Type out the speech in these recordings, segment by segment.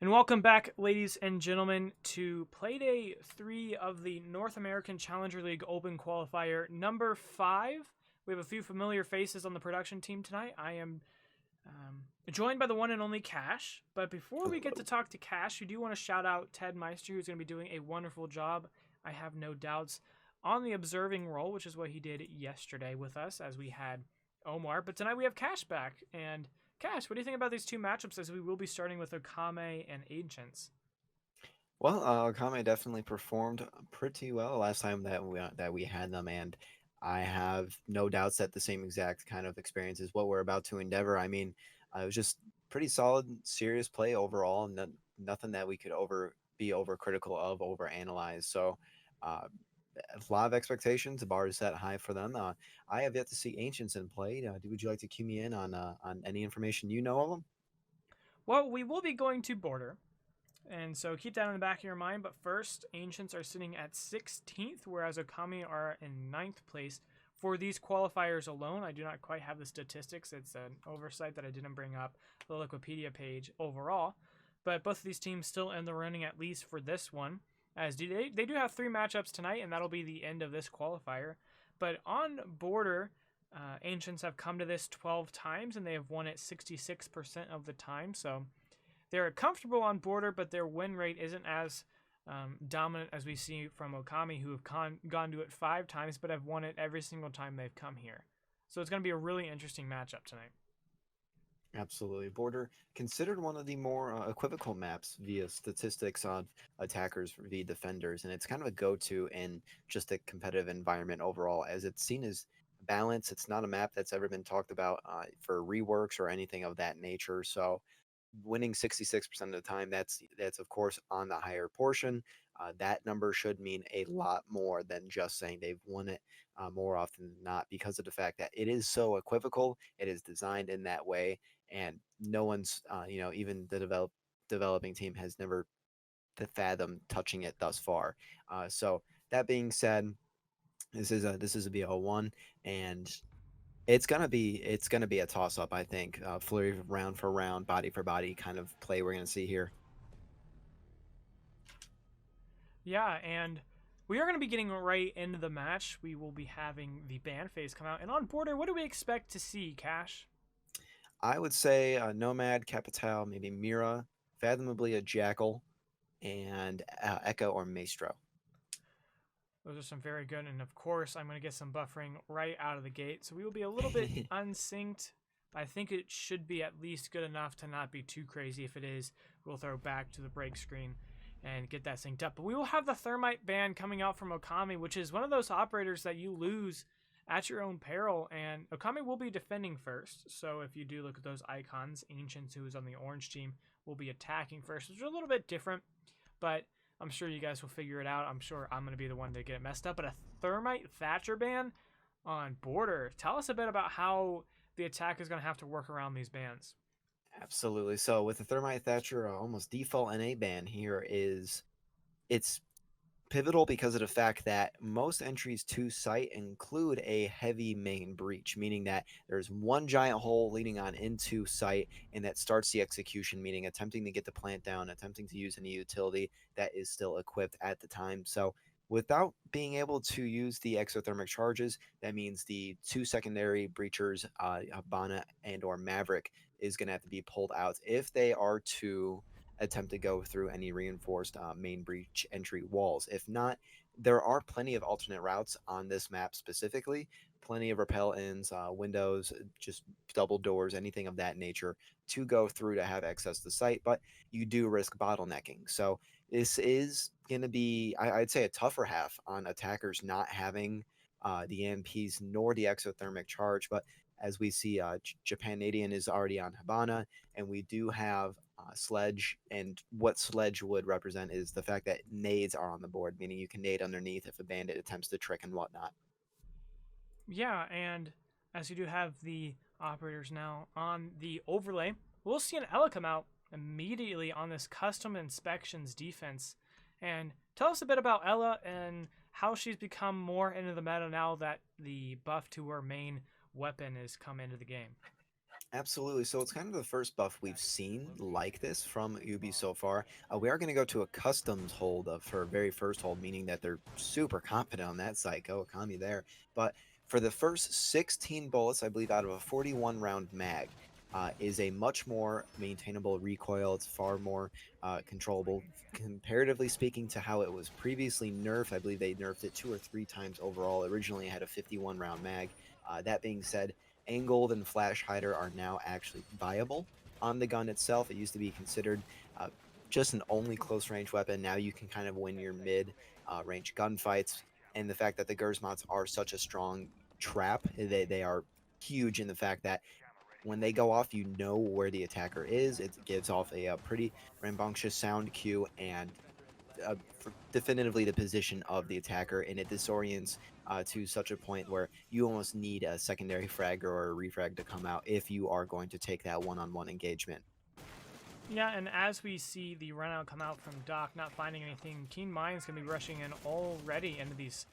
And welcome back, ladies and gentlemen, to Playday 3 of the North American Challenger League Open Qualifier number 5. We have a few familiar faces on the production team tonight. I am joined by the one and only Cash. But before we get to talk to Cash, we do want to shout out Ted Meister, who's going to be doing a wonderful job, I have no doubts, on the observing role, which is what he did yesterday with us as we had Omar. But tonight we have Cash back, and Cash, what do you think about these two matchups as we will be starting with Ōkami and Ancients? Well, Ōkami definitely performed pretty well last time that we had them, and I have no doubts that the same exact kind of experience is what we're about to endeavor. I mean, it was just pretty solid, serious play overall, and nothing that we could be overcritical of, overanalyze. So, uh, a lot of expectations. The bar is set high for them. I have yet to see Ancients in play. Would you like to cue me in on any information you know of them? Well, we will be going to Border, and so keep that in the back of your mind. But first, Ancients are sitting at 16th, whereas Ōkami are in ninth place. For these qualifiers alone, I do not quite have the statistics. It's an oversight that I didn't bring up the Wikipedia page overall. But both of these teams still in the running, at least for this one, as they do have 3 matchups tonight, and that'll be the end of this qualifier. But on Border, Ancients have come to this 12 times, and they have won it 66% of the time. So they're comfortable on Border, but their win rate isn't as dominant as we see from Ōkami, who have gone to it 5 times, but have won it every single time they've come here. So it's going to be a really interesting matchup tonight. Absolutely. Border considered one of the more equivocal maps via statistics on attackers v defenders, and it's kind of a go-to in just a competitive environment overall, as it's seen as balance. It's not a map that's ever been talked about for reworks or anything of that nature. So winning 66% of the time, that's of course on the higher portion. That number should mean a lot more than just saying they've won it more often than not, because of the fact that it is so equivocal. It is designed in that way, and no one's, even the developing team has never fathomed touching it thus far. So that being said, this is a BO1, and it's gonna be a toss up. I think flurry round for round, body for body kind of play we're gonna see here. Yeah, and we are going to be getting right into the match. We will be having the band phase come out. And on Border, what do we expect to see, Cash? I would say Nomad, Capital, maybe Mira, fathomably a Jackal, and Echo or Maestro. Those are some very good. And of course, I'm going to get some buffering right out of the gate. So we will be a little bit unsynced. But I think it should be at least good enough to not be too crazy. If it is, we'll throw back to the break screen and get that synced up. But we will have the Thermite ban coming out from Ōkami, which is one of those operators that you lose at your own peril. And Ōkami will be defending first. So if you do look at those icons, Ancients, who is on the orange team, will be attacking first, which is a little bit different. But I'm sure you guys will figure it out. I'm sure I'm going to be the one to get it messed up. But a Thermite Thatcher ban on Border. Tell us a bit about how the attack is going to have to work around these bans. Absolutely. So with the Thermite Thatcher, almost default NA ban here is it's pivotal because of the fact that most entries to site include a heavy main breach, meaning that there's one giant hole leading on into site, and that starts the execution, meaning attempting to get the plant down, attempting to use any utility that is still equipped at the time. So without being able to use the exothermic charges, that means the two secondary breachers, Habana and or Maverick, is going to have to be pulled out if they are to attempt to go through any reinforced main breach entry walls. If not, there are plenty of alternate routes on this map specifically, plenty of rappel ins, windows, just double doors, anything of that nature to go through to have access to the site, but you do risk bottlenecking. So this is going to be, I'd say, a tougher half on attackers not having the EMPs nor the exothermic charge, but as we see, Japanadian is already on Habana, and we do have Sledge. And what Sledge would represent is the fact that nades are on the board, meaning you can nade underneath if a bandit attempts to trick and whatnot. Yeah, and as you do have the operators now on the overlay, we'll see an Ella come out immediately on this custom inspections defense. And tell us a bit about Ella and how she's become more into the meta now that the buff to her main weapon has come into the game. Absolutely. So it's kind of the first buff we've seen like this from Ubi so far. We are going to go to a customs hold for our very first hold, meaning that they're super confident on that side. Go Ōkami there. But for the first 16 bullets, I believe, out of a 41 round mag, is a much more maintainable recoil. It's far more controllable, comparatively speaking, to how it was previously nerfed. I believe they nerfed it 2 or 3 times overall. Originally, it had a 51 round mag. That being said, angled and flash hider are now actually viable on the gun itself. It used to be considered uh, just an only close range weapon. Now you can kind of win your mid range gunfights. And the fact that the Gersmots are such a strong trap, they are huge in the fact that when they go off, you know where the attacker is. It gives off a pretty rambunctious sound cue and definitively the position of the attacker, and it disorients to such a point where you almost need a secondary frag or a refrag to come out if you are going to take that one-on-one engagement. Yeah, and as we see the run out come out from Doc, not finding anything, Keen Mind's going to be rushing in already into these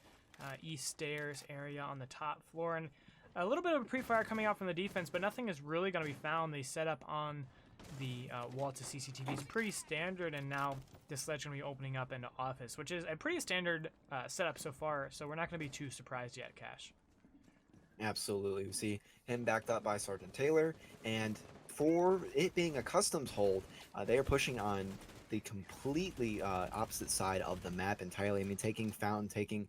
east stairs area on the top floor. And a little bit of a pre-fire coming out from the defense, but nothing is really going to be found. They set up on the wall to CCTV is pretty standard, and now this ledge going to be opening up into office, which is a pretty standard setup so far, so we're not going to be too surprised yet, Cash. Absolutely. We see him backed up by Sergeant Taylor, and for it being a customs hold, they are pushing on the completely opposite side of the map entirely. I mean, taking Fountain, taking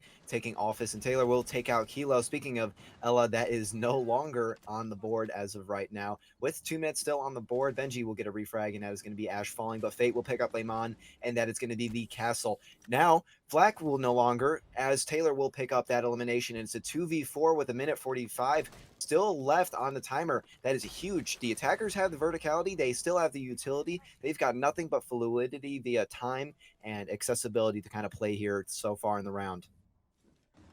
Office, and Taylor will take out Kilo. Speaking of Ella, that is no longer on the board as of right now. With 2 minutes still on the board, Benji will get a refrag, and that is going to be Ash falling, but Fate will pick up Lemon, and that is going to be the castle. Now, Flack will no longer, as Taylor will pick up that elimination, and it's a 2v4 with a minute 45 still left on the timer. That is huge. The attackers have the verticality. They still have the utility. They've got nothing but fluidity via time and accessibility to kind of play here so far in the round.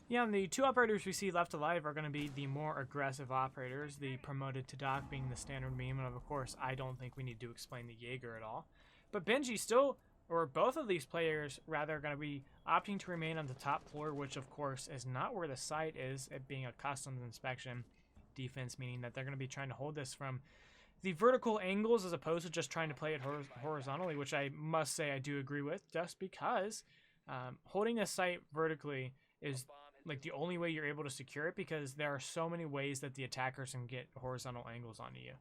Yeah, and the two operators we see left alive are going to be the more aggressive operators, the promoted to Doc being the standard meme, and of course, I don't think we need to explain the Jaeger at all. But Benji still, or both of these players, rather, are going to be opting to remain on the top floor, which of course is not where the site is, it being a customs inspection defense, meaning that they're going to be trying to hold this from the vertical angles as opposed to just trying to play it horizontally, which I must say I do agree with, just because holding this site vertically is like the only way you're able to secure it, because there are so many ways that the attackers can get horizontal angles onto you.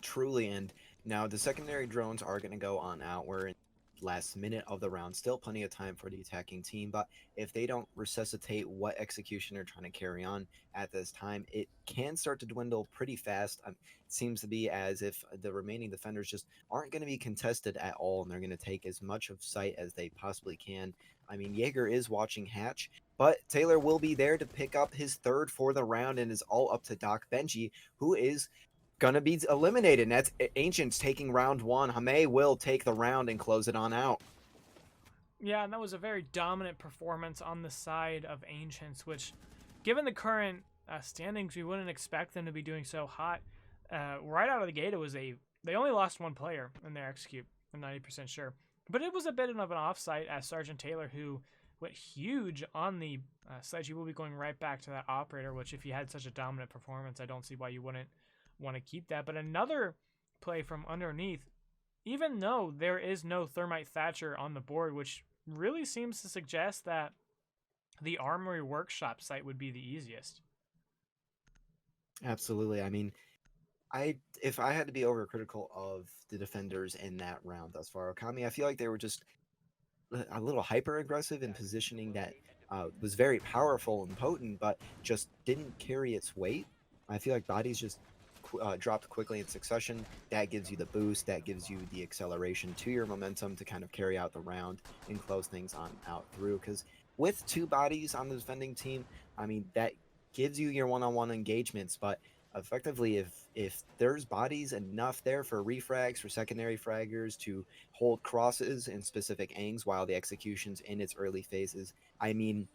Truly, and now the secondary drones are going to go on out. We're in last minute of the round, still plenty of time for the attacking team, but if they don't resuscitate what execution they're trying to carry on at this time, it can start to dwindle pretty fast. It seems to be as if the remaining defenders just aren't going to be contested at all, and they're going to take as much of sight as they possibly can. I mean, Jaeger is watching Hatch, but Taylor will be there to pick up his third for the round, and is all up to Doc Benji, who is gonna be eliminated. And that's Ancients taking round one. Hame will take the round and close it on out. Yeah, and that was a very dominant performance on the side of Ancients, which, given the current standings, we wouldn't expect them to be doing so hot. Right out of the gate, they only lost one player in their execute. I'm 90% sure, but it was a bit of an offsite as Sergeant Taylor, who went huge on the sledge. You will be going right back to that operator, which, if you had such a dominant performance, I don't see why you wouldn't want to keep that. But another play from underneath, even though there is no Thermite Thatcher on the board, which really seems to suggest that the Armory Workshop site would be the easiest. Absolutely. I mean, if I had to be overcritical of the defenders in that round thus far, Ōkami, I feel like they were just a little hyper aggressive in positioning that was very powerful and potent, but just didn't carry its weight. I feel like bodies just dropped quickly in succession. That gives you the boost, that gives you the acceleration to your momentum to kind of carry out the round and close things on out through. Because with two bodies on the defending team, I mean, that gives you your one-on-one engagements, but effectively, if there's bodies enough there for refrags, for secondary fraggers to hold crosses in specific angs while the execution's in its early phases, I mean,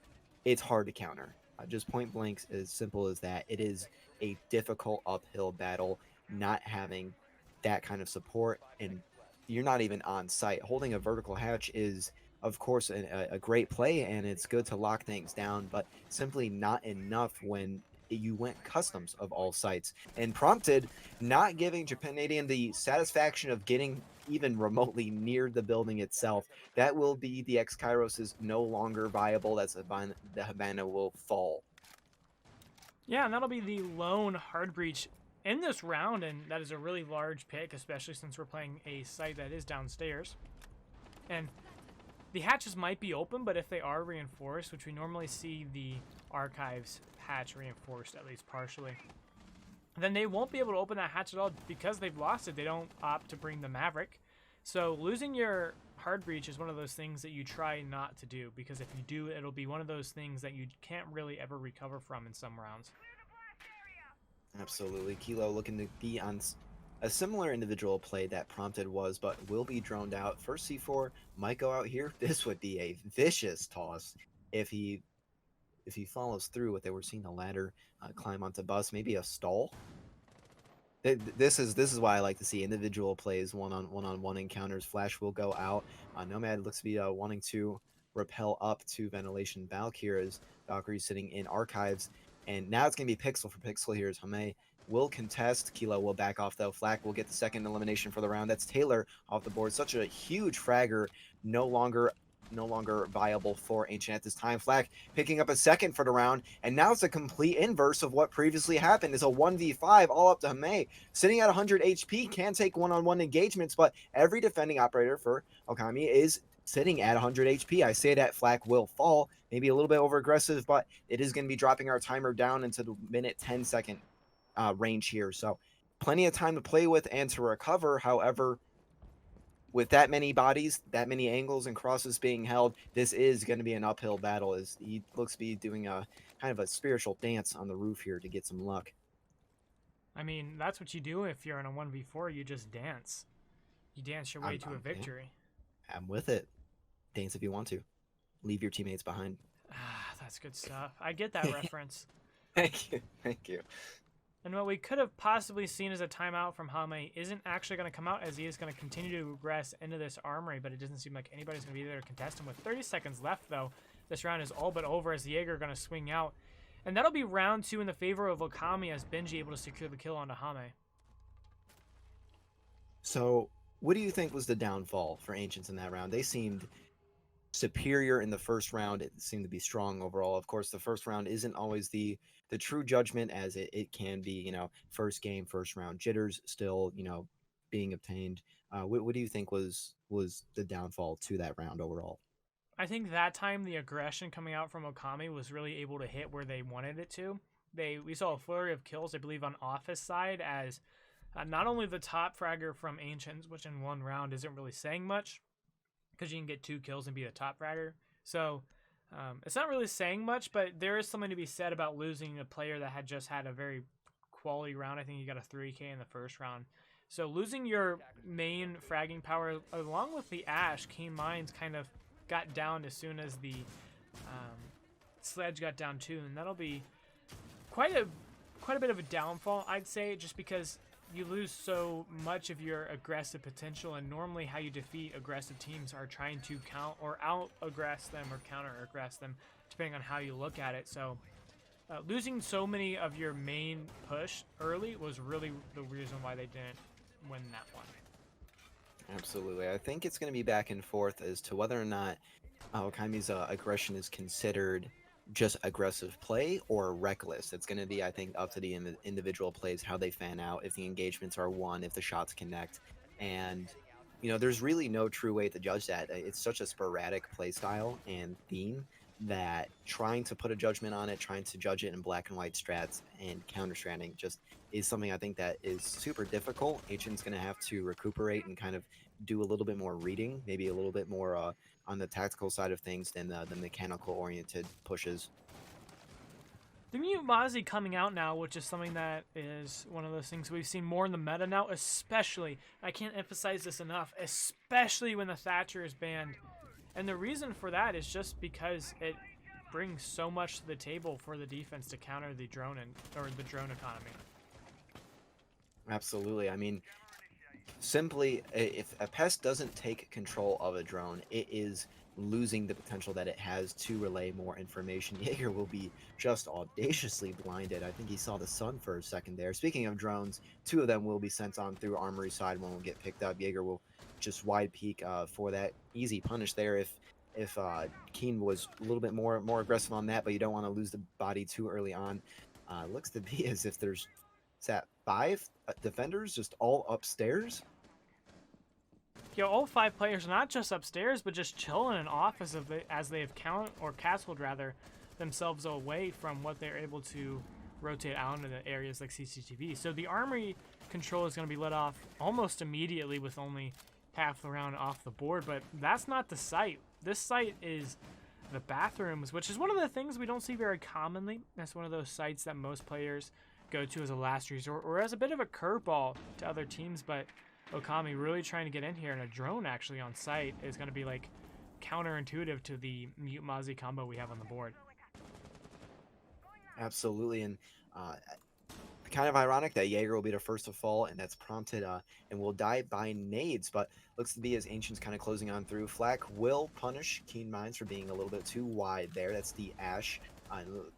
it's hard to counter. Just point blank, as simple as that. It is a difficult uphill battle not having that kind of support, and you're not even on site. Holding a vertical hatch is, of course, a great play, and it's good to lock things down, but simply not enough when you went customs of all sites, and prompted not giving Japanadian the satisfaction of getting even remotely near the building itself. That will be the X-Kairos is no longer viable. The Havana will fall. Yeah, and that'll be the lone hard breach in this round, and that is a really large pick, especially since we're playing a site that is downstairs. And the hatches might be open, but if they are reinforced, which we normally see the archives hatch reinforced at least partially, then they won't be able to open that hatch at all because they've lost it. They don't opt to bring the Maverick. So losing your hard breach is one of those things that you try not to do, because if you do, it'll be one of those things that you can't really ever recover from in some rounds. Absolutely. Kilo looking to be on a similar individual play that prompted was, but will be droned out. First C4 might go out here. This would be a vicious toss if he follows through with it. We're seeing the ladder climb onto bus, maybe a stall. This is why I like to see individual plays, one-on-one encounters. Flash will go out. Nomad looks to be wanting to rappel up to ventilation Valk here as Valkyrie's sitting in archives. And now it's going to be Pixel for Pixel here as Hame will contest. Kilo will back off though. Flak will get the second elimination for the round. That's Taylor off the board. Such a huge fragger. No longer viable for Ancient at this time. Flak picking up a second for the round, and now it's a complete inverse of what previously happened. It's a 1v5 all up to Hame. Sitting at 100 HP, can take one-on-one engagements, but every defending operator for Ōkami is sitting at 100 HP. I say that Flak will fall, maybe a little bit over aggressive, but it is going to be dropping our timer down into the minute 10-second range here. So plenty of time to play with and to recover. However, with that many bodies, that many angles and crosses being held, this is going to be an uphill battle as he looks to be doing a kind of a spiritual dance on the roof here to get some luck. I mean, that's what you do if you're in a 1v4. You just dance. You dance your way to a victory. Yeah, I'm with it. Dance if you want to. Leave your teammates behind. Ah, that's good stuff. I get that reference. Thank you. Thank you. And what we could have possibly seen as a timeout from Hame isn't actually going to come out, as he is going to continue to regress into this armory, but it doesn't seem like anybody's going to be there to contest him. With 30 seconds left, though, this round is all but over as the Jaeger are going to swing out. And that'll be round 2 in the favor of Ōkami, as Benji able to secure the kill onto Hame. So, what do you think was the downfall for Ancients in that round? They seemed superior in the first round. It seemed to be strong overall. Of course, the first round isn't always the true judgment, as it can be, you know, first game, first round jitters still, you know, being obtained. What do you think was the downfall to that round overall? I think that time the aggression coming out from Ōkami was really able to hit where they wanted it to. We saw a flurry of kills, I believe, on Office side, as not only the top fragger from Ancients, which in one round isn't really saying much, because you can get 2 kills and be the top fragger. So it's not really saying much, but there is something to be said about losing a player that had just had a very quality round. I think you got a 3K in the first round. So losing your main fragging power, along with the Ash, Keen Minds kind of got down as soon as the Sledge got down too, and that'll be quite a bit of a downfall, I'd say, just because you lose so much of your aggressive potential, and normally how you defeat aggressive teams are trying to count or out-aggress them or counter-aggress them, depending on how you look at it. So losing so many of your main push early was really the reason why they didn't win that one. Absolutely. I think it's going to be back and forth as to whether or not Ōkami's aggression is considered just aggressive play or reckless. It's going to be, I think, up to the individual plays, how they fan out, if the engagements are won, if the shots connect. And, you know, there's really no true way to judge that. It's such a sporadic play style and theme that trying to put a judgment on it, trying to judge it in black and white strats and counter-stratting just is something I think that is super difficult. Ancient's going to have to recuperate and kind of do a little bit more reading, maybe a little bit more on the tactical side of things than the mechanical-oriented pushes. The Mute Mozzie coming out now, which is something that is one of those things we've seen more in the meta now, especially, I can't emphasize this enough, especially when the Thatcher is banned. And the reason for that is just because it brings so much to the table for the defense to counter the drone the drone economy. Absolutely. I mean, simply, if a pest doesn't take control of a drone, it is losing the potential that it has to relay more information. Jaeger will be just audaciously blinded. I think he saw the sun for a second there. Speaking of drones, 2 of them will be sent on through Armory side. One will get picked up. Jaeger will just wide peek for that easy punish there if Keen was a little bit more aggressive on that, but you don't want to lose the body too early on. Looks to be as if there's, is that 5 defenders just all upstairs? Yo, all 5 players are not just upstairs, but just chilling in office as they have castled rather themselves away from what they're able to rotate out into the areas like CCTV. So the armory control is going to be let off almost immediately with only half the round off the board, but that's not the site. This site is the bathrooms, which is one of the things we don't see very commonly. That's one of those sites that most players go to as a last resort or as a bit of a curveball to other teams, but Ōkami really trying to get in here, and a drone actually on site is going to be like counterintuitive to the Mute Mozzie combo we have on the board. Absolutely, and kind of ironic that Jaeger will be the first to fall, and that's prompted and will die by nades, but looks to be as Ancient's kind of closing on through. Flack will punish Keen Minds for being a little bit too wide there. That's the Ash.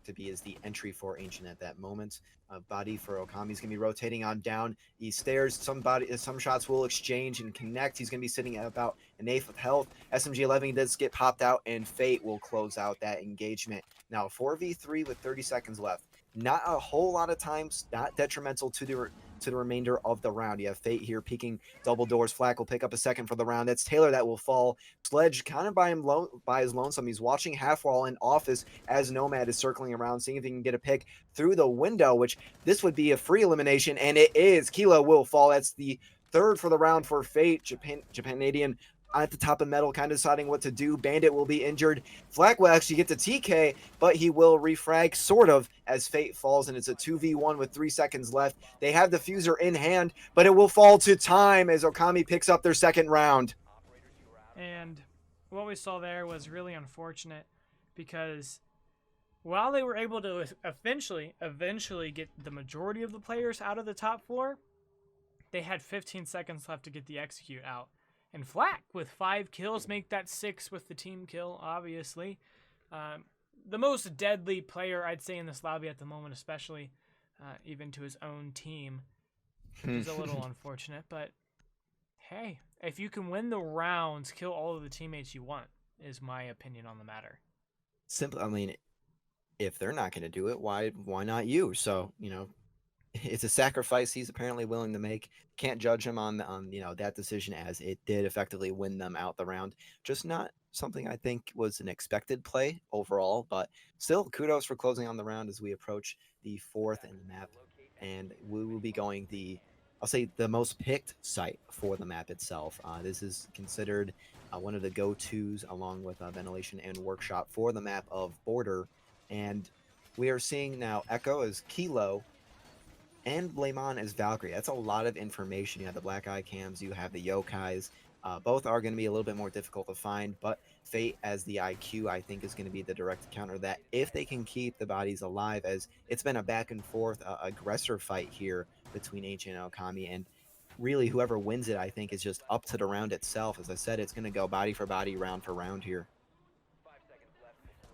To be as the entry for Ancient at that moment. Body for Ōkami is going to be rotating on down. He stares. Some shots will exchange and connect. He's going to be sitting at about an eighth of health. SMG-11 does get popped out, and Fate will close out that engagement. Now 4v3 with 30 seconds left. Not a whole lot of times, not detrimental to the remainder of the round. You have Fate here peeking double doors. Flack will pick up a second for the round. That's Taylor that will fall. Sledge kind of by his lonesome. He's watching half wall in office as Nomad is circling around, seeing if he can get a pick through the window, which this would be a free elimination, and it is. Kilo will fall. That's the 3rd for the round for Fate. Japanadian at the top of metal, kind of deciding what to do. Bandit will be injured. Flack will actually get to TK, but he will refrag, sort of, as Fate falls, and it's a 2v1 with 3 seconds left. They have the fuser in hand, but it will fall to time as Ōkami picks up their 2nd round. And what we saw there was really unfortunate because while they were able to eventually get the majority of the players out of the top floor, they had 15 seconds left to get the execute out. And Flack, with 5 kills, make that 6 with the team kill, obviously. The most deadly player, I'd say, in this lobby at the moment, especially even to his own team, which is a little unfortunate. But, hey, if you can win the rounds, kill all of the teammates you want, is my opinion on the matter. Simple. I mean, if they're not going to do it, why not you? So, it's a sacrifice he's apparently willing to make. Can't judge him on that decision, as it did effectively win them out the round. Just not something I think was an expected play overall, but still kudos for closing on the round as we approach the 4th in the map, and we will be going I'll say the most picked site for the map itself. This is considered one of the go-tos along with Ventilation and Workshop for the map of Border, and we are seeing now Echo as Kilo and Lemon as Valkyrie. That's a lot of information. You have the Black Eye Cams, you have the Yokais. Both are going to be a little bit more difficult to find, but Fate as the IQ, I think, is going to be the direct counter that if they can keep the bodies alive, as it's been a back and forth aggressor fight here between Ancient and Ōkami, and really whoever wins it, I think, is just up to the round itself. As I said, it's going to go body for body, round for round here.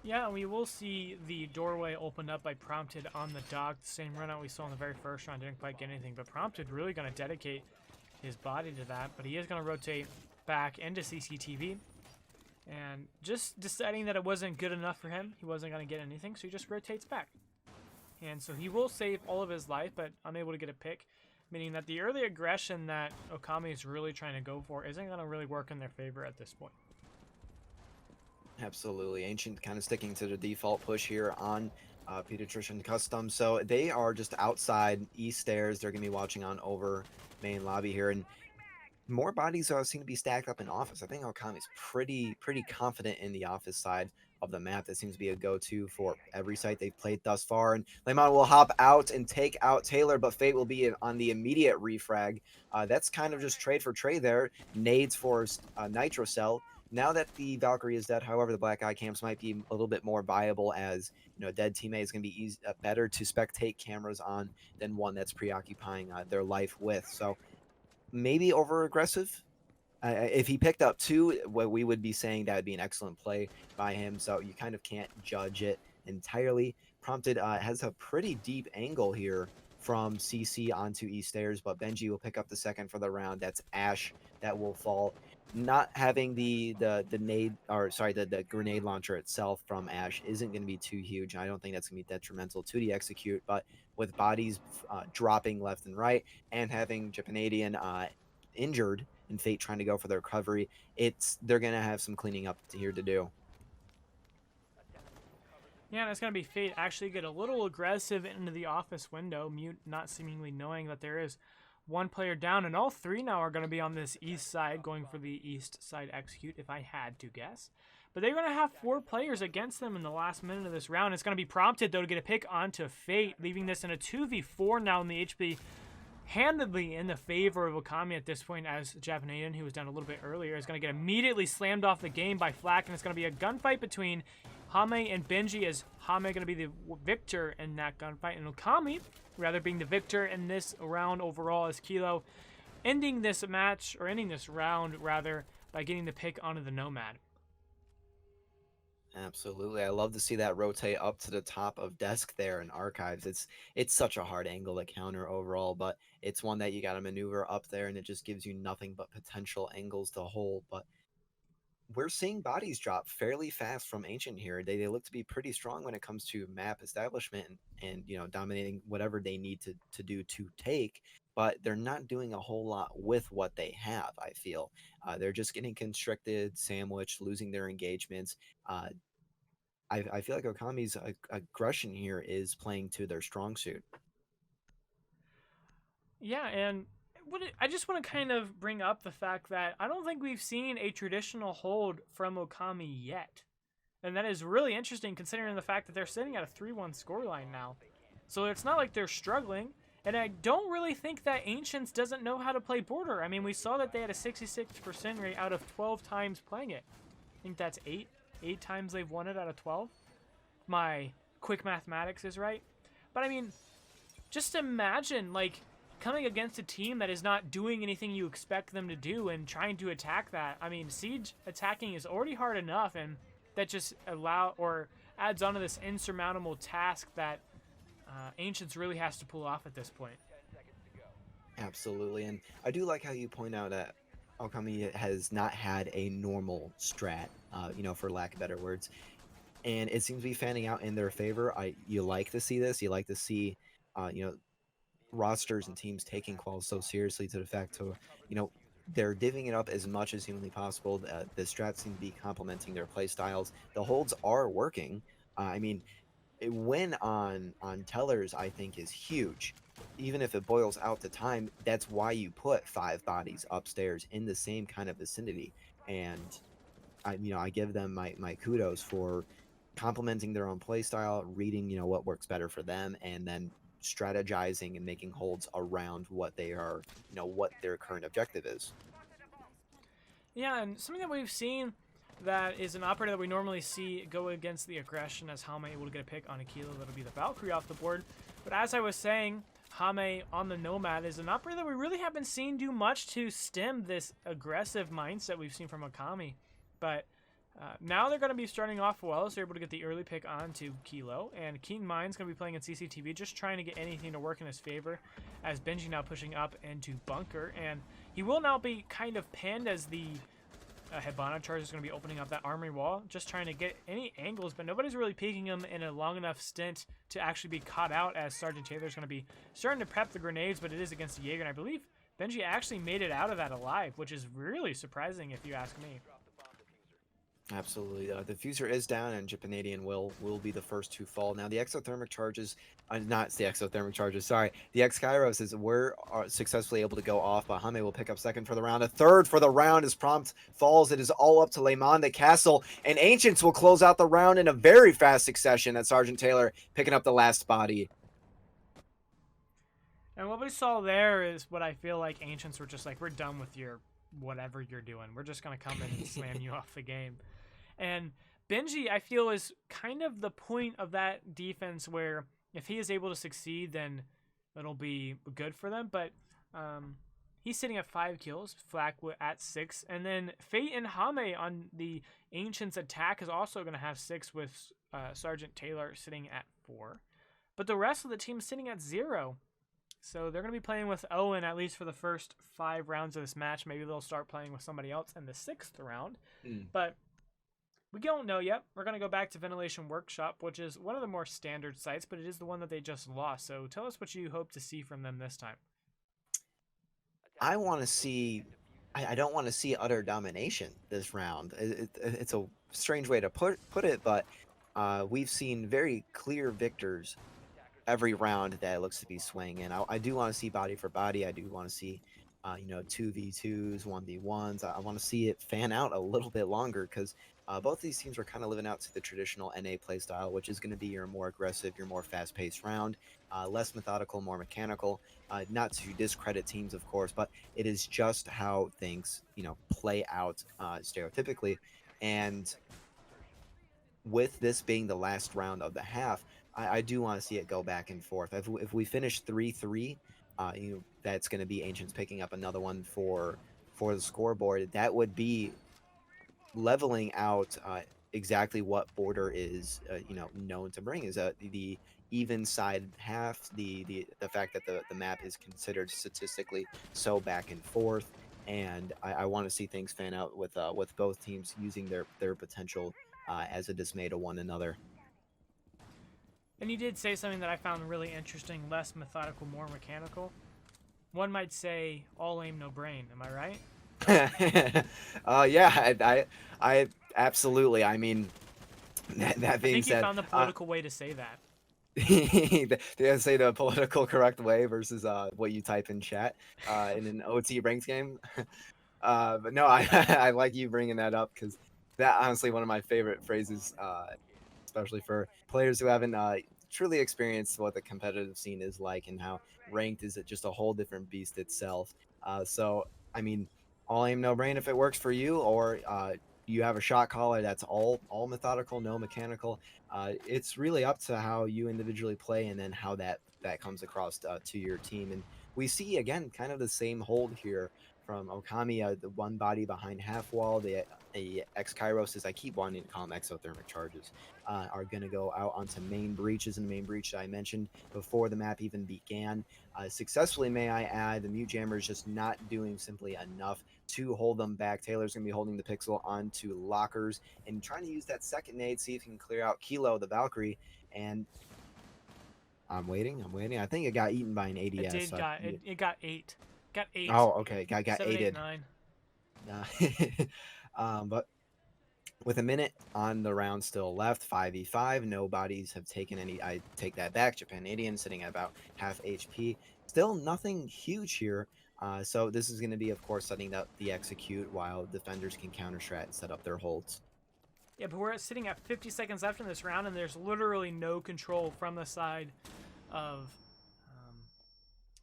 Yeah, we will see the doorway opened up by Prompted on the dock. The same run out we saw in the very first round. Didn't quite get anything, but Prompted really going to dedicate his body to that. But he is going to rotate back into CCTV. And just deciding that it wasn't good enough for him, he wasn't going to get anything, so he just rotates back. And so he will save all of his life, but unable to get a pick, meaning that the early aggression that Ōkami is really trying to go for isn't going to really work in their favor at this point. Absolutely. Ancient kind of sticking to the default push here on Pediatrician Custom. So they are just outside east stairs. They're going to be watching on over main lobby here. And more bodies seem to be stacked up in office. I think Ōkami's pretty confident in the office side of the map. That seems to be a go-to for every site they've played thus far. And Lemon will hop out and take out Taylor, but Fate will be on the immediate refrag. That's kind of just trade for trade there. Nades for Nitro Cell. Now that the Valkyrie is dead, however, the Black Eye Camps might be a little bit more viable, as a dead teammate is going to be better to spectate cameras on than one that's preoccupying their life with. So maybe over aggressive, If he picked up 2, what we would be saying that would be an excellent play by him. So you kind of can't judge it entirely. Prompted has a pretty deep angle here from CC onto E stairs, but Benji will pick up the second for the round. That's Ash that will fall. Not having the nade, or sorry, the grenade launcher itself from Ash isn't going to be too huge. I don't think that's going to be detrimental to the execute, but with bodies dropping left and right, and having Japanadian injured and Fate trying to go for the recovery, they're gonna have some cleaning up here to do. Yeah, and it's going to be Fate actually get a little aggressive into the office window, Mute not seemingly knowing that there is one player down, and all 3 now are going to be on this east side, going for the east side execute, if I had to guess. But they're going to have 4 players against them in the last minute of this round. It's going to be prompted, though, to get a pick onto Fate, leaving this in a 2v4 now in the HP, handedly in the favor of Ōkami at this point, as Japanadian, who was down a little bit earlier, is going to get immediately slammed off the game by Flack, and it's going to be a gunfight between Hame and Benji, as Hame going to be the victor in that gunfight, and Ōkami rather being the victor in this round overall, as Kilo ending this match, or ending this round rather, by getting the pick onto the Nomad. Absolutely, I love to see that rotate up to the top of desk there in archives. It's such a hard angle to counter overall, but it's one that you got to maneuver up there, and it just gives you nothing but potential angles to hold. But we're seeing bodies drop fairly fast from Ancient here. They look to be pretty strong when it comes to map establishment and dominating whatever they need to do to take, but they're not doing a whole lot with what they have, I feel. They're just getting constricted, sandwiched, losing their engagements. I feel like Okami's aggression here is playing to their strong suit. Yeah, and I just want to kind of bring up the fact that I don't think we've seen a traditional hold from Ōkami yet. And that is really interesting considering the fact that they're sitting at a 3-1 scoreline now. So it's not like they're struggling. And I don't really think that Ancients doesn't know how to play Border. I mean, we saw that they had a 66% rate out of 12 times playing it. I think that's 8 times they've won it out of 12. My quick mathematics is right. But I mean, just imagine, like, coming against a team that is not doing anything you expect them to do and trying to attack that. I mean, Siege attacking is already hard enough, and that just adds on to this insurmountable task that Ancients really has to pull off at this point. Absolutely, and I do like how you point out that Ōkami has not had a normal strat, for lack of better words, and it seems to be fanning out in their favor. You like to see this. You like to see, rosters and teams taking Quals so seriously, to the fact to, they're divvying it up as much as humanly possible. The strats seem to be complementing their play styles. The holds are working. I mean, win on tellers, I think, is huge. Even if it boils out to time, that's why you put 5 bodies upstairs in the same kind of vicinity. And I give them my kudos for complementing their own play style, reading what works better for them, and then strategizing and making holds around what they are, what their current objective is. Yeah, and something that we've seen that is an operator that we normally see go against the aggression, as Hame able to get a pick on Aquila. That'll be the Valkyrie off the board. But as I was saying, Hame on the Nomad is an operator that we really haven't seen do much to stem this aggressive mindset we've seen from Ōkami. But now they're going to be starting off well, so they're able to get the early pick onto Kilo. And Keen Mind's going to be playing in CCTV, just trying to get anything to work in his favor, as Benji now pushing up into Bunker. And he will now be kind of pinned, as the Hibana charge is going to be opening up that armory wall, just trying to get any angles, but nobody's really peeking him in a long enough stint to actually be caught out, as Sergeant Taylor's going to be starting to prep the grenades, but it is against the Jaeger, and I believe Benji actually made it out of that alive, which is really surprising if you ask me. Absolutely. The diffuser is down, and Japanadian will be the first to fall. Now, the exothermic charges, not the exothermic charges, sorry. The X-Kairos were successfully able to go off, but Hame will pick up second for the round. A third for the round as Prompt falls. It is all up to Lehman, the castle, and Ancients will close out the round in a very fast succession, at Sergeant Taylor picking up the last body. And what we saw there is what I feel like Ancients were just like, we're done with your whatever you're doing. We're just going to come in and slam you off the game. And Benji, I feel, is kind of the point of that defense, where if he is able to succeed, then it'll be good for them. But He's sitting at 5 kills, Flak at 6. And then Fate and Hame on the Ancients attack is also going to have 6 with Sergeant Taylor sitting at 4. But the rest of the team is sitting at 0. So they're going to be playing with Owen at least for the first 5 rounds of this match. Maybe they'll start playing with somebody else in the 6th round. But we don't know yet. We're going to go back to Ventilation Workshop, which is one of the more standard sites, but it is the one that they just lost. So tell us what you hope to see from them this time. I want to see. I don't want to see utter domination this round. It's a strange way to put it, but we've seen very clear victors every round that it looks to be swaying in. I do want to see body for body. I do want to see, 2v2s, 1v1s. I want to see it fan out a little bit longer because both these teams are kind of living out to the traditional NA play style, which is going to be your more aggressive, your more fast-paced round, less methodical, more mechanical. Not to discredit teams, of course, but it is just how things, play out stereotypically. And with this being the last round of the half, I do want to see it go back and forth. If we finish 3-3, that's going to be Ancients picking up another one for the scoreboard. That would be leveling out exactly what Border is, known to bring, is the even side half, the fact that the map is considered statistically so back and forth. And I want to see things fan out with both teams using their potential as a dismay to one another. And you did say something that I found really interesting: less methodical, more mechanical. One might say all aim, no brain. Am I right? Yeah, I absolutely. I mean, that being I think said, you found the political way to say that. They say the political correct way versus what you type in chat in an OT ranks game. But no, I like you bringing that up because that honestly one of my favorite phrases, especially for players who haven't truly experienced what the competitive scene is like and how ranked is just a whole different beast itself. So I mean, all aim no brain if it works for you, or you have a shot caller that's all methodical, no mechanical. It's really up to how you individually play and then how that comes across to your team. And we see again kind of the same hold here from Ōkami, the one body behind half wall, the X Kairos, as I keep wanting to call them, exothermic charges, are going to go out onto main breaches. And the main breach that I mentioned before the map even began, successfully, may I add. The Mute Jammer is just not doing simply enough to hold them back. Taylor's going to be holding the Pixel onto lockers and trying to use that second nade, see if he can clear out Kilo, the Valkyrie. And I'm waiting. I think it got eaten by an ADS. It got 8. Got 8. Oh, okay. Got 7, aided. 8, 9. But with a minute on the round still left, 5v5, no bodies have taken any. I take that back. Japanadian sitting at about half HP. Still nothing huge here. So this is going to be, of course, setting up the execute while defenders can counter strat and set up their holds. Yeah, but we're sitting at 50 seconds left in this round, and there's literally no control from the side of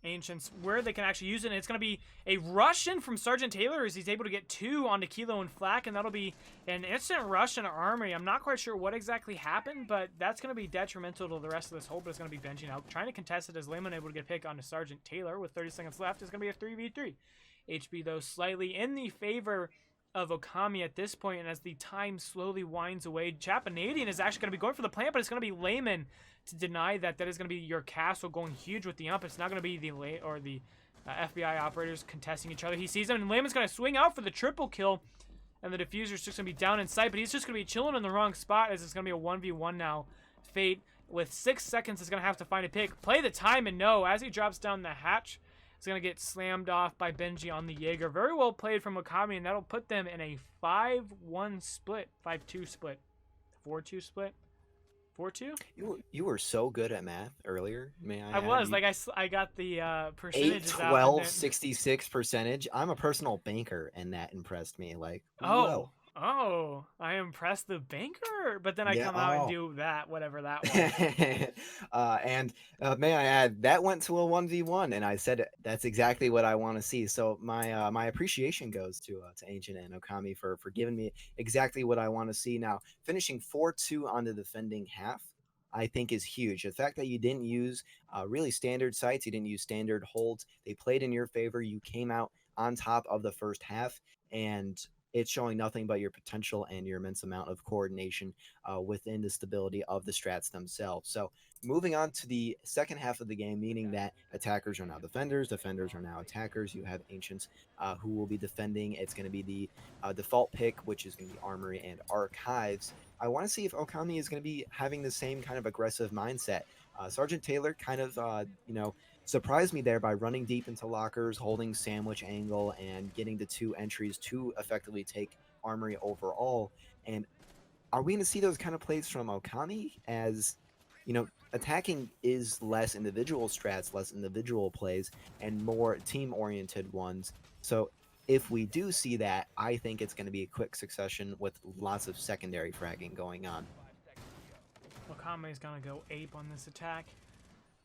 Ancients where they can actually use it. And it's going to be a rush in from Sergeant Taylor as he's able to get 2 onto Kilo and Flak, and that'll be an instant rush into Armory. I'm not quite sure what exactly happened, but that's going to be detrimental to the rest of this hold, but it's going to be Benji now trying to contest it as Lehman able to get a pick onto Sergeant Taylor with 30 seconds left. It's going to be a 3v3. HB, though, slightly in the favor of Ōkami at this point, and as the time slowly winds away, Japanadian is actually going to be going for the plant, but it's going to be Lehman to deny that. That is going to be your castle going huge with the ump. It's not going to be the FBI operators contesting each other. He sees them, and Lehman's going to swing out for the triple kill, and the diffuser's just going to be down in sight, but he's just going to be chilling in the wrong spot as it's going to be a 1v1 now. Fate, with 6 seconds, is going to have to find a pick. Play the time, and no, as he drops down the hatch, it's going to get slammed off by Benji on the Jaeger. Very well played from Ōkami, and that'll put them in a 5-1 split, 5-2 split, 4-2 split, 4-2. You were so good at math earlier. May I? I was like I got the percentages 8-12-66 percentage. I'm a personal banker, and that impressed me. Like, whoa. Oh, I impressed the banker, but then I come out and do that, whatever that was. And may I add, that went to a 1v1, and I said that's exactly what I want to see. So my appreciation goes to Ancient and Ōkami for giving me exactly what I want to see. Now, finishing 4-2 on the defending half, I think is huge. The fact that you didn't use really standard sights, you didn't use standard holds, they played in your favor. You came out on top of the first half, and it's showing nothing but your potential and your immense amount of coordination within the stability of the strats themselves. So moving on to the second half of the game, meaning that attackers are now defenders, defenders are now attackers. You have ancients who will be defending. It's going to be the default pick, which is going to be armory and archives. I want to see if Ōkami is going to be having the same kind of aggressive mindset. Sergeant Taylor kind of, surprised me there by running deep into lockers, holding sandwich angle, and getting the 2 entries to effectively take armory overall. And are we going to see those kind of plays from Ōkami as, attacking is less individual strats, less individual plays, and more team-oriented ones. So if we do see that, I think it's going to be a quick succession with lots of secondary fragging going on. Ōkami is going to go ape on this attack.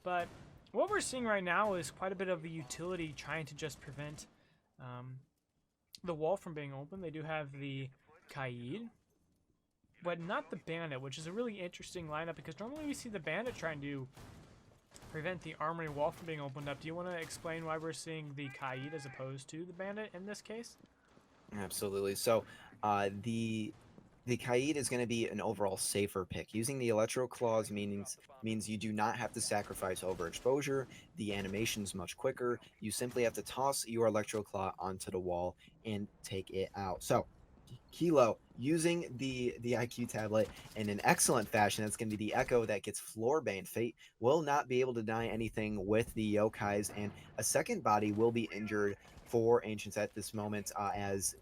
But what we're seeing right now is quite a bit of a utility trying to just prevent the wall from being open. They do have the Kaid, but not the Bandit, which is a really interesting lineup because normally we see the Bandit trying to prevent the armory wall from being opened up. Do you want to explain why we're seeing the Kaid as opposed to the Bandit in this case? Absolutely. So the Kaid is going to be an overall safer pick. Using the Electro Claws means you do not have to sacrifice overexposure. The animation's much quicker. You simply have to toss your Electro Claw onto the wall and take it out. So Kilo using the IQ tablet in an excellent fashion. That's going to be the Echo that gets floor banned. Fate will not be able to deny anything with the Yokais, and a second body will be injured for Ancients at this moment as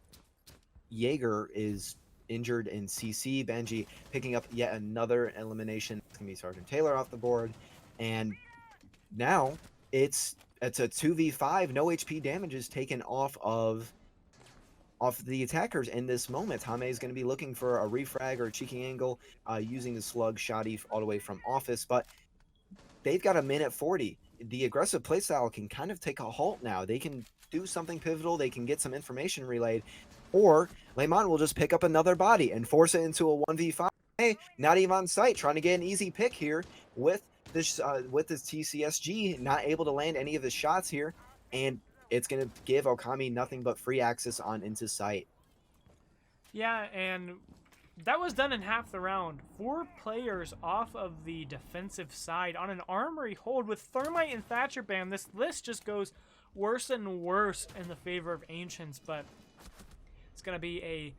Jaeger is injured in CC. Benji picking up yet another elimination. It's going to be Sergeant Taylor off the board, and now it's a 2v5. No HP damage is taken off the attackers in this moment. Hame is going to be looking for a refrag or a cheeking angle using the slug shoddy all the way from office, but they've got a minute 40. The aggressive playstyle can kind of take a halt now. They can do something pivotal. They can get some information relayed, or Lemon will just pick up another body and force it into a 1v5. Hey, not even on site, trying to get an easy pick here with this TCSG, not able to land any of the shots here, and it's going to give Ōkami nothing but free access on into sight. Yeah, and that was done in half the round. 4 players off of the defensive side on an armory hold with Thermite and Thatcher Bam. This list just goes worse and worse in the favor of Ancients, but it's going to be a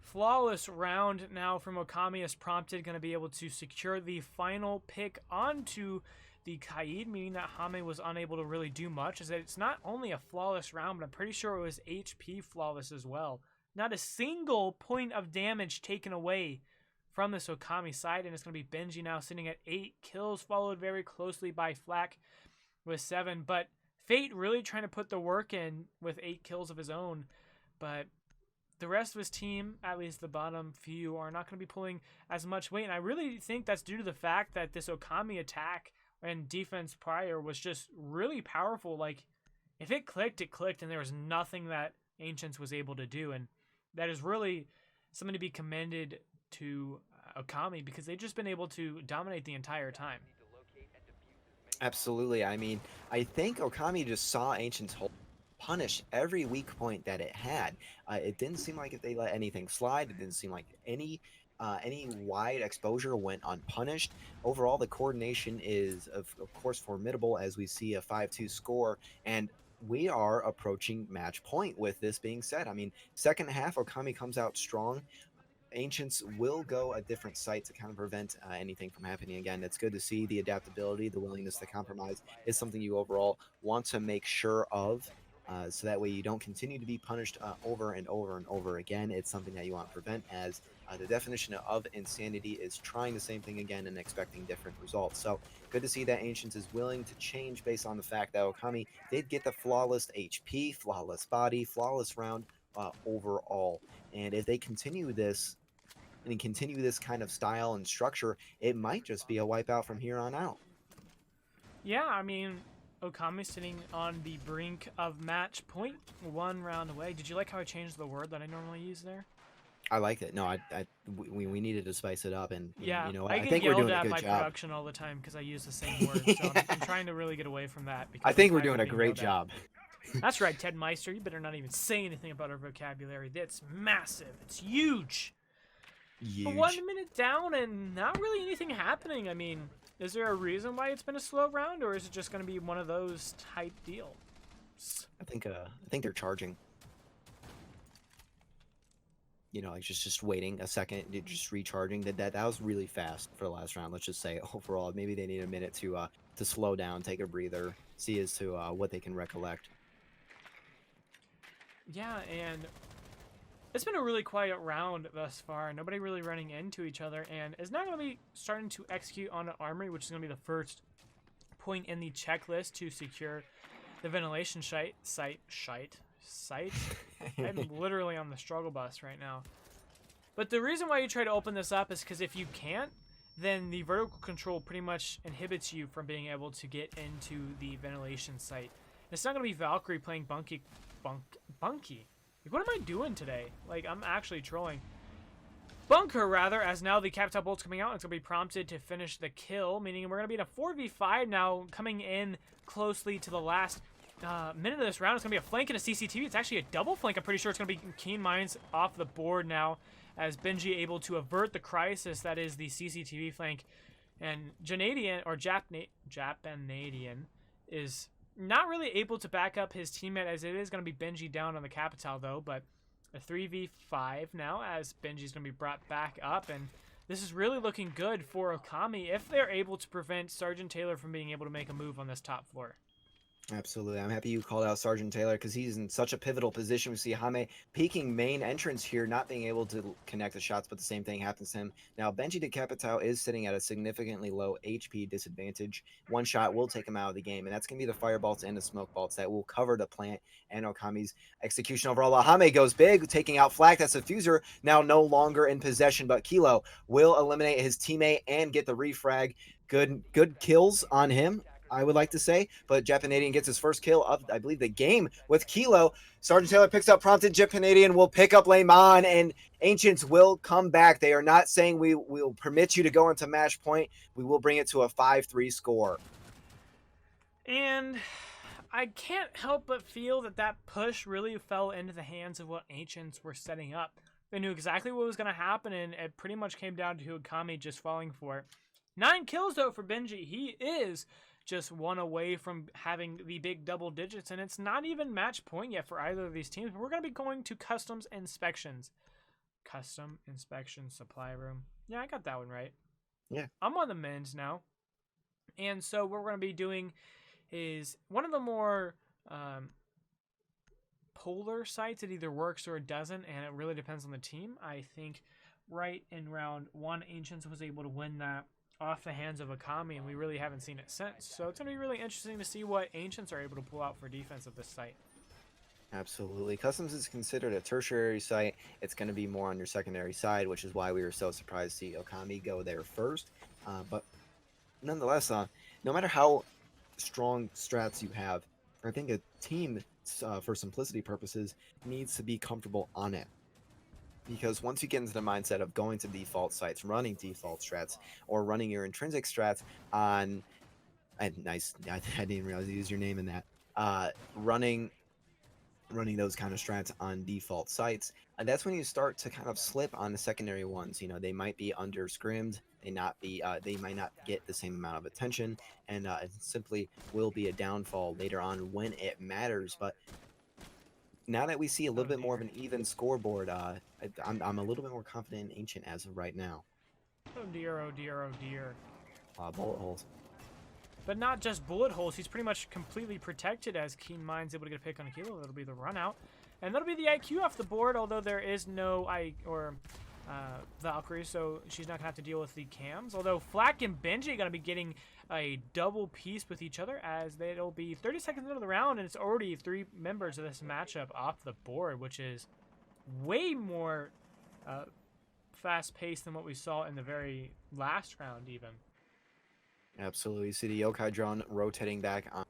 flawless round now from Ōkami as prompted. Going to be able to secure the final pick onto the Kaid, meaning that Hame was unable to really do much. Is that it's not only a flawless round, but I'm pretty sure it was HP flawless as well. Not a single point of damage taken away from this Ōkami side, and it's going to be Benji now sitting at 8 kills, followed very closely by Flack with 7. But Fate really trying to put the work in with 8 kills of his own, but the rest of his team, at least the bottom few, are not going to be pulling as much weight, and I really think that's due to the fact that this Ōkami attack and defense prior was just really powerful. Like, if it clicked, and there was nothing that Ancients was able to do, and that is really something to be commended to Ōkami because they've just been able to dominate the entire time. Absolutely. I mean, I think Ōkami just saw Ancients punish every weak point that it had. It didn't seem like if they let anything slide. It didn't seem like any wide exposure went unpunished. Overall, the coordination is, of course, formidable as we see a 5-2 score, and we are approaching match point with this being said. I mean, second half, Ōkami comes out strong. Ancients will go a different site to kind of prevent anything from happening again. It's good to see the adaptability, the willingness to compromise is something you overall want to make sure of. So that way you don't continue to be punished over and over and over again. It's something that you want to prevent, as the definition of insanity is trying the same thing again and expecting different results. So good to see that Ancients is willing to change based on the fact that Ōkami did get the flawless HP, flawless body, flawless round overall. And if they continue this and continue this kind of style and structure, it might just be a wipeout from here on out. Yeah, I mean, Ōkami sitting on the brink of match point, 1 round away. Did you like how I changed the word that I normally use there? I liked it. No, we needed to spice it up, and Yeah, you know what? I I get think we're yelled doing a at good by job. production all the time because I use the same words. So I'm trying to really get away from that I because I'm think we're tired doing of a being great yelled at. job. That's right, Ted Meister. You better not even say anything about our vocabulary. That's massive. It's huge. But Huge. 1 minute down and not really anything happening. I mean, is there a reason why it's been a slow round, or is it just going to be one of those type deals? I think they're charging. You know, like just waiting a second, just recharging. That was really fast for the last round. Let's just say overall, maybe they need a minute to slow down, take a breather, see as to what they can recollect. Yeah, and it's been a really quiet round thus far. Nobody really running into each other, and it's not going to be starting to execute on an armory, which is going to be the first point in the checklist to secure the ventilation site. I'm literally on the struggle bus right now. But the reason why you try to open this up is because if you can't, then the vertical control pretty much inhibits you from being able to get into the ventilation site. It's not going to be Valkyrie playing Bunky. Like, what am I doing today? Like, I'm actually trolling. Bunker, rather, as now the Capital Bolt's coming out. It's going to be prompted to finish the kill, meaning we're going to be in a 4v5 now, coming in closely to the last minute of this round. It's going to be a flank and a CCTV. It's actually a double flank. I'm pretty sure it's going to be Keen Minds off the board now, as Benji able to avert the crisis that is the CCTV flank. And Janadian, or Japanadian, is not really able to back up his teammate, as it is going to be Benji down on the Capital, though, but a 3v5 now, as Benji's going to be brought back up, and this is really looking good for Ōkami if they're able to prevent Sergeant Taylor from being able to make a move on this top floor. Absolutely. I'm happy you called out Sergeant Taylor because he's in such a pivotal position. We see Jaime peeking main entrance here, not being able to connect the shots, but the same thing happens to him. Now, Benji de Capitao is sitting at a significantly low HP disadvantage. One shot will take him out of the game, and that's going to be the fire bolts and the smoke bolts that will cover the plant and Ōkami's execution overall. While Jaime goes big, taking out Flak. That's a fuser, now no longer in possession, but Kilo will eliminate his teammate and get the refrag. Good kills on him, I would like to say, but Japanadian gets his first kill of, I believe, the game with Kilo. Sergeant Taylor picks up prompted. Japanadian will pick up Lehman, and Ancients will come back. They are not saying we will permit you to go into match point. We will bring it to a 5-3 score. And I can't help but feel that push really fell into the hands of what Ancients were setting up. They knew exactly what was going to happen, and it pretty much came down to Ōkami just falling for it. 9 kills, though, for Benji. He is just one away from having the big double digits, and it's not even match point yet for either of these teams. But we're going to be going to customs inspections. Custom inspection supply room. Yeah, I got that one right. Yeah. I'm on the men's now. And so what we're going to be doing is one of the more polar sites. It either works or it doesn't, and it really depends on the team. I think right in round 1, Ancients was able to win that off the hands of Ōkami, and we really haven't seen it since. So it's going to be really interesting to see what Ancients are able to pull out for defense of this site. Absolutely. Customs is considered a tertiary site. It's going to be more on your secondary side, which is why we were so surprised to see Ōkami go there first. But nonetheless, no matter how strong strats you have, I think a team, for simplicity purposes, needs to be comfortable on it. Because once you get into the mindset of going to default sites, running default strats, or running your intrinsic strats on, nice, I didn't realize you used your name in that, running those kind of strats on default sites, and that's when you start to kind of slip on the secondary ones. You know, they might be under scrimmed, they might not get the same amount of attention, and it simply will be a downfall later on when it matters. But now that we see a little bit more of an even scoreboard, I'm a little bit more confident in Ancient as of right now. Oh dear, oh dear, oh dear. Bullet holes. But not just bullet holes. He's pretty much completely protected as Keen Mind's able to get a pick on a Kilo. That'll be the run out. And that'll be the IQ off the board, although there is no Valkyrie, so she's not going to have to deal with the cams. Although Flak and Benji are going to be getting a double piece with each other, as it'll be 30 seconds into the round, and it's already 3 members of this matchup off the board, which is way more fast-paced than what we saw in the very last round even. Absolutely. See the Yokai drone rotating back on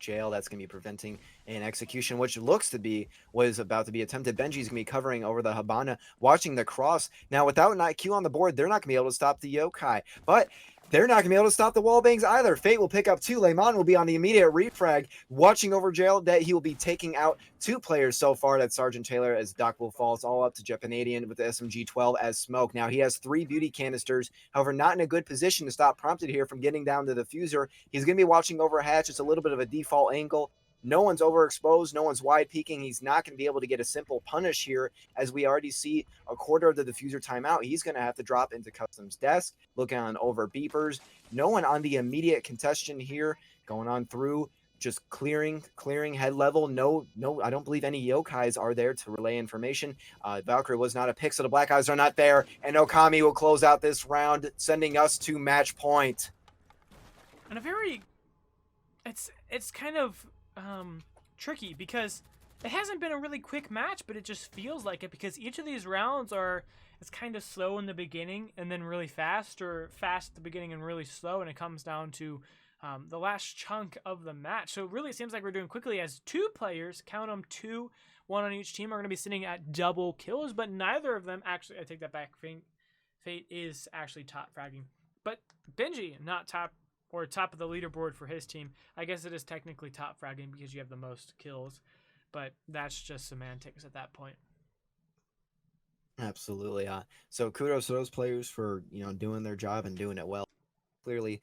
jail. That's going to be preventing an execution, which was about to be attempted. Benji's going to be covering over the Habana, watching the cross. Now, without an IQ on the board, they're not going to be able to stop the yokai. But they're not going to be able to stop the wall bangs either. Fate will pick up 2. Lehman will be on the immediate refrag, watching over jail that he will be taking out 2 players so far. That's Sergeant Taylor as Doc will falls all up to Japanadian with the SMG-12 as smoke. Now he has 3 beauty canisters, however, not in a good position to stop Prompted here from getting down to the diffuser. He's going to be watching over hatch. It's a little bit of a default angle. No one's overexposed. No one's wide peeking. He's not going to be able to get a simple punish here, as we already see a quarter of the diffuser timeout. He's going to have to drop into Customs desk, looking on over beepers. No one on the immediate contestation here, going on through, just clearing head level. No, I don't believe any yokais are there to relay information. Valkyrie was not a pick, so the black eyes are not there, and Ōkami will close out this round, sending us to match point. And it's kind of tricky because it hasn't been a really quick match, but it just feels like it because each of these rounds it's kind of slow in the beginning and then really fast, or fast at the beginning and really slow, and it comes down to the last chunk of the match. So really it seems like we're doing quickly as 2 players, count them 2, 1 on each team, are going to be sitting at double kills, but neither of them actually, I take that back, Fate is actually top fragging. But Benji, not top of the leaderboard for his team. I guess it is technically top fragging because you have the most kills, but that's just semantics at that point. Absolutely. So kudos to those players for doing their job and doing it well. Clearly,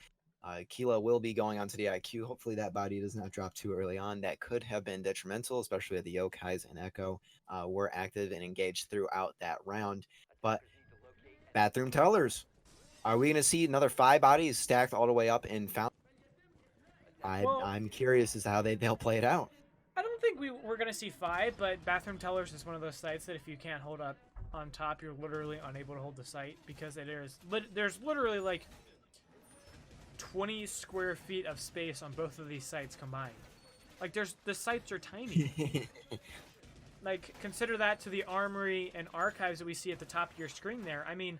Kila will be going onto the IQ. Hopefully that body does not drop too early on. That could have been detrimental, especially if the Yokais and Echo were active and engaged throughout that round. But bathroom tellers. Are we going to see another 5 bodies stacked all the way up in Fountain? I'm curious as to how they'll play it out. I don't think we're going to see 5, but Bathroom Tellers is one of those sites that if you can't hold up on top, you're literally unable to hold the site because there's literally like 20 square feet of space on both of these sites combined. Like the sites are tiny. Like consider that to the armory and archives that we see at the top of your screen there. I mean,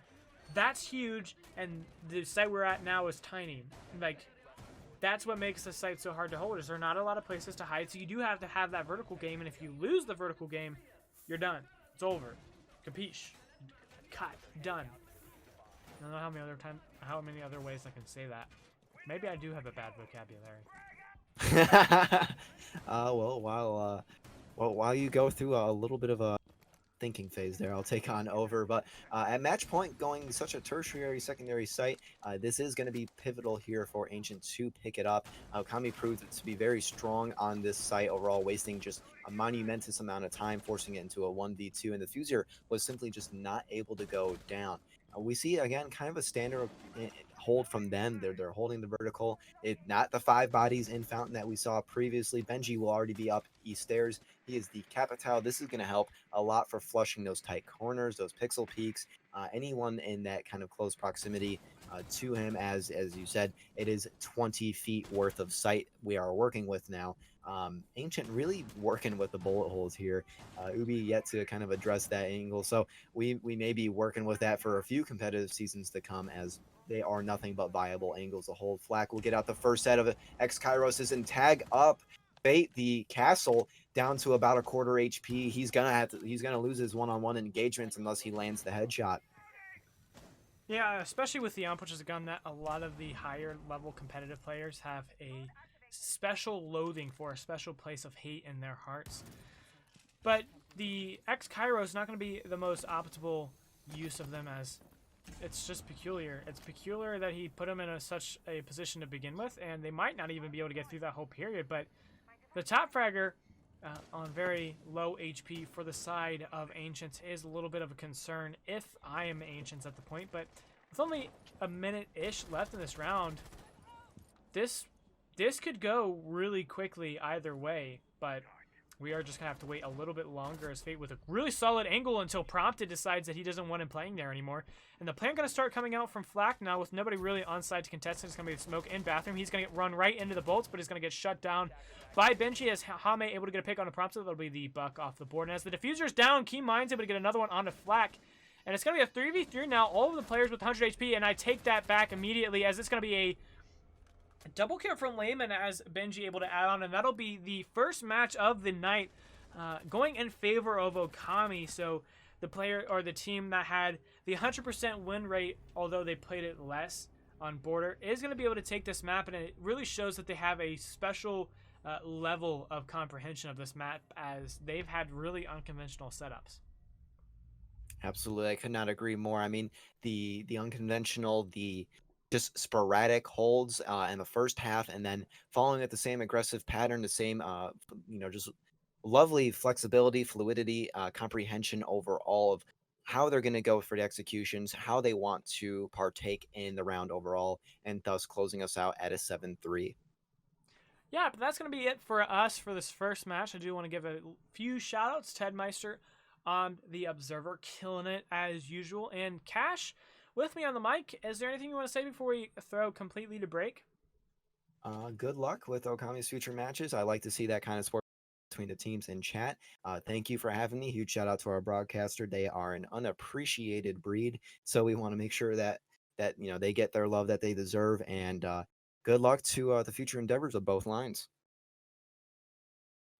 that's huge, and the site we're at now is tiny. Like, that's what makes the site so hard to hold, is there are not a lot of places to hide, so you do have to have that vertical game, and if you lose the vertical game, you're done. It's over. Capiche. Cut. Done. I don't know how many other ways I can say that. Maybe I do have a bad vocabulary. While you go through a little bit of a thinking phase there, I'll take on over. But at match point, going such a tertiary secondary site, this is going to be pivotal here for Ancient to pick it up. Ōkami proved to be very strong on this site overall, wasting just a monumentous amount of time, forcing it into a 1v2, and the Fuser was simply just not able to go down. We see again kind of a standard hold from them. They're holding the vertical. Not the 5 bodies in Fountain that we saw previously. Benji will already be up east stairs. He is the Capitale. This is going to help a lot for flushing those tight corners, those pixel peaks, anyone in that kind of close proximity to him. As you said, it is 20 feet worth of sight we are working with now. Ancient really working with the bullet holes here. Ubi yet to kind of address that angle, so we may be working with that for a few competitive seasons to come, as they are nothing but viable angles to hold. Flack will get out the first set of X Kairos and tag up Fate, the castle, down to about a quarter HP. He's gonna lose his one-on-one engagements unless he lands the headshot. Yeah, especially with the Ump, which is a gun that a lot of the higher level competitive players have a special loathing for, a special place of hate in their hearts. But the X Cairo is not going to be the most optimal use of them, as it's just peculiar. It's peculiar that he put them in such a position to begin with, and they might not even be able to get through that whole period. But the top fragger on very low HP for the side of Ancients is a little bit of a concern if I am Ancients at the point. But with only a minute-ish left in this round, this could go really quickly either way, but we are just going to have to wait a little bit longer as Fate with a really solid angle until Prompted decides that he doesn't want him playing there anymore. And the plan going to start coming out from Flack now with nobody really on side to contest. It's going to be smoke in Bathroom. He's going to run right into the bolts, but he's going to get shut down by Benji as Hame able to get a pick on a Prompted. That'll be the buck off the board. And as the diffuser's down, Key Mind's able to get another one onto Flack. And it's going to be a 3v3 now, all of the players with 100 HP, and I take that back immediately as it's going to be Double kill from Layman as Benji able to add on, and that'll be the first match of the night, going in favor of Ōkami. So the player or the team that had the 100% win rate, although they played it less on border, is going to be able to take this map, and it really shows that they have a special level of comprehension of this map, as they've had really unconventional setups. Absolutely, I could not agree more. I mean, the unconventional, the just sporadic holds in the first half, and then following it the same aggressive pattern, the same just lovely flexibility, fluidity, comprehension over all of how they're going to go for the executions, how they want to partake in the round overall, and thus closing us out at a 7-3. Yeah, but that's going to be it for us for this first match. I do want to give a few shout outs. Ted Meister on the Observer, killing it as usual. And Cash, with me on the mic. Is there anything you want to say before we throw completely to break? Good luck with Okami's future matches. I like to see that kind of sport between the teams in chat. Thank you for having me. Huge shout out to our broadcaster. They are an unappreciated breed, so we want to make sure that they get their love that they deserve. And good luck to the future endeavors of both lines.